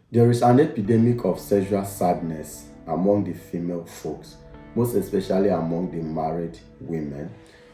There is an epidemic of sexual sadness among the female folks, most especially among the married women.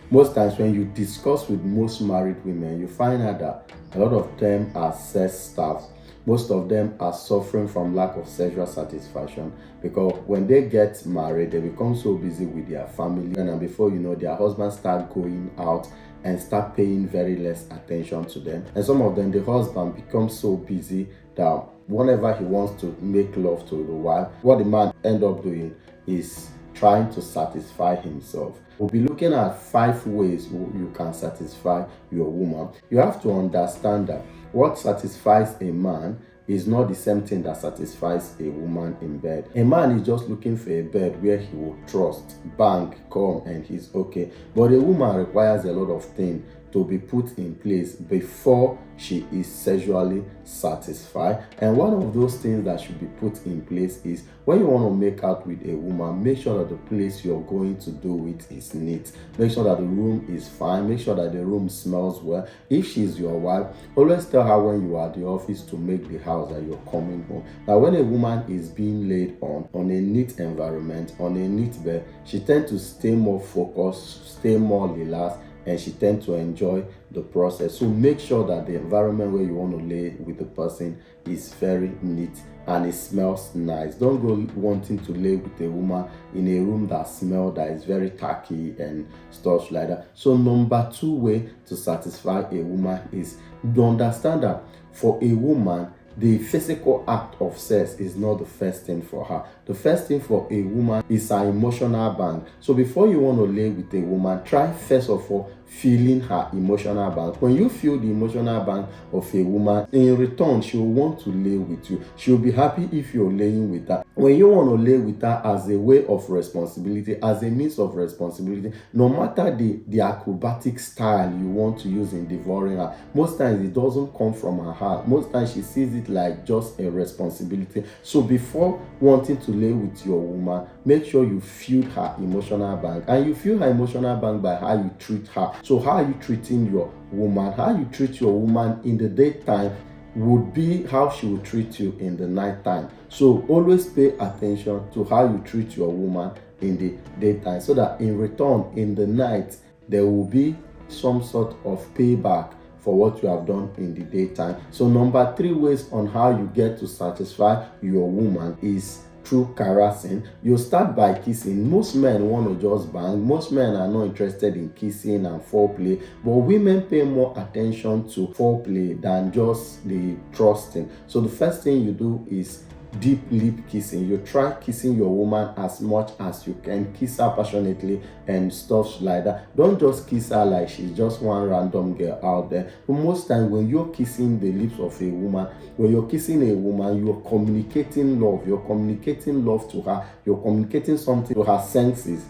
Most times, when you discuss with most married women, you find out that a lot of them are sex staffs. Most of them are suffering from lack of sexual satisfaction because when they get married, they become so busy with their family, and before you know, their husbands start going out and start paying very less attention to them. And some of them, the husband becomes so busy that whenever he wants to make love to the wife, what the man end up doing is trying to satisfy himself. We'll be looking at 5 ways you can satisfy your woman. You have to understand that what satisfies a man is not the same thing that satisfies a woman in bed. A man is just looking for a bed where he will trust, bang, come, and he's okay. But a woman requires a lot of things to be put in place before she is sexually satisfied. And one of those things that should be put in place is when you want to make out with a woman, make sure that the place you're going to do it is neat. Make sure that the room is fine. Make sure that the room smells well. If she's your wife, always tell her when you are at the office to make the house that you're coming home. Now, when a woman is being laid on a neat environment, on a neat bed, she tends to stay more focused, stay more relaxed, and she tends to enjoy the process. So make sure that the environment where you want to lay with the person is very neat and it smells nice. Don't go wanting to lay with a woman in a room that smells, that is very tacky and stuff like that. So number 2 way to satisfy a woman is to understand that for a woman, the physical act of sex is not the first thing for her. The first thing for a woman is her emotional bank. So before you want to lay with a woman, try first of all feeling her emotional bank. When you feel the emotional bank of a woman, in return, she will want to lay with you. She will be happy if you're laying with her. When you want to lay with her as a way of responsibility, as a means of responsibility, no matter the acrobatic style you want to use in devouring her, most times it doesn't come from her heart. Most times she sees it like just a responsibility. So before wanting to lay with your woman, make sure you feel her emotional bank. And you feel her emotional bank by how you treat her. So how are you treating your woman? How you treat your woman in the daytime would be how she will treat you in the nighttime. So always pay attention to how you treat your woman in the daytime, so that in return, in the night, there will be some sort of payback for what you have done in the daytime. So number 3 ways on how you get to satisfy your woman is through caressing. You start by kissing. Most men want to just bang. Most men are not interested in kissing and foreplay, but women pay more attention to foreplay than just the trusting. So the first thing you do is deep lip kissing. You try kissing your woman as much as you can. Kiss her passionately and stuff like that. Don't just kiss her like she's just one random girl out there. But most times when you're kissing the lips of a woman, when you're kissing a woman, you're communicating love. You're communicating love to her. You're communicating something to her senses.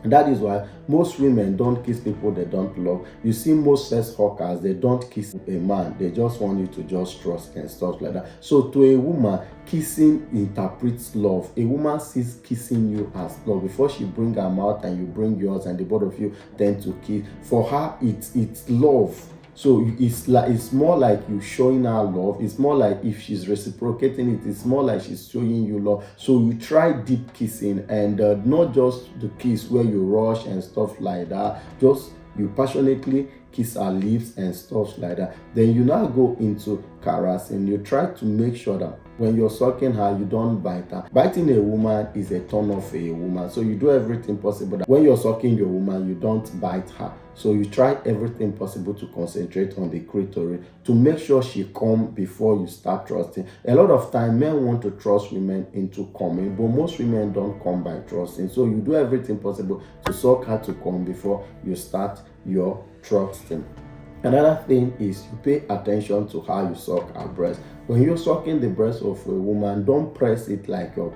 And that is why most women don't kiss people they don't love. You see most sex hawkers, they don't kiss a man. They just want you to just trust and stuff like that. So to a woman, kissing interprets love. A woman sees kissing you as love. Before she bring her mouth and you bring yours and the both of you tend to kiss, for her, it's love. So it's more like you showing her love. It's more like if she's reciprocating it, it's more like she's showing you love. So you try deep kissing, and not just the kiss where you rush and stuff like that. Just you passionately kiss her lips and stuff like that. Then you now go into caressing. You try to make sure that when you're sucking her, you don't bite her. Biting a woman is a turn off for a woman. So you do everything possible that when you're sucking your woman, you don't bite her. So you try everything possible to concentrate on the clitoris to make sure she come before you start trusting. A lot of time, men want to trust women into coming, but most women don't come by trusting. So you do everything possible to suck her to come before you start your trusting. Another thing is you pay attention to how you suck her breast. When you're sucking the breast of a woman, don't press it like you're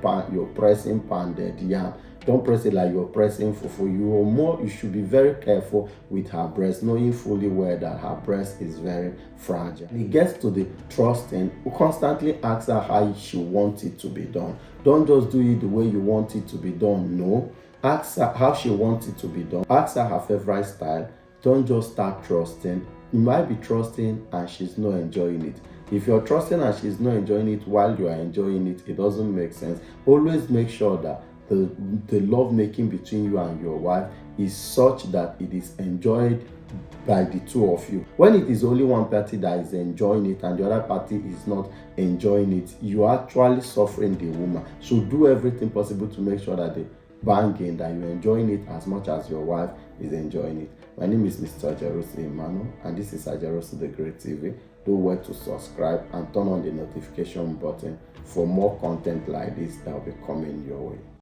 pressing pounded yam. Don't press it like you're pressing fufu. You should be very careful with her breast, knowing fully well that her breast is very fragile. When it gets to the trusting, you constantly ask her how she wants it to be done. Don't just do it the way you want it to be done. No. Ask her how she wants it to be done. Ask her her favorite style. Don't just start trusting. You might be trusting and she's not enjoying it. If you're trusting and she's not enjoying it while you are enjoying it, it doesn't make sense. Always make sure that the love making between you and your wife is such that it is enjoyed by the two of you. When it is only one party that is enjoying it and the other party is not enjoying it, you are actually suffering the woman. So do everything possible to make sure that the banging, that you're enjoying it as much as your wife is enjoying it. My name is Mr. Ajarosi Emmanuel, and this is Ajarosi the Great TV. Do well to subscribe and turn on the notification button for more content like this that will be coming your way.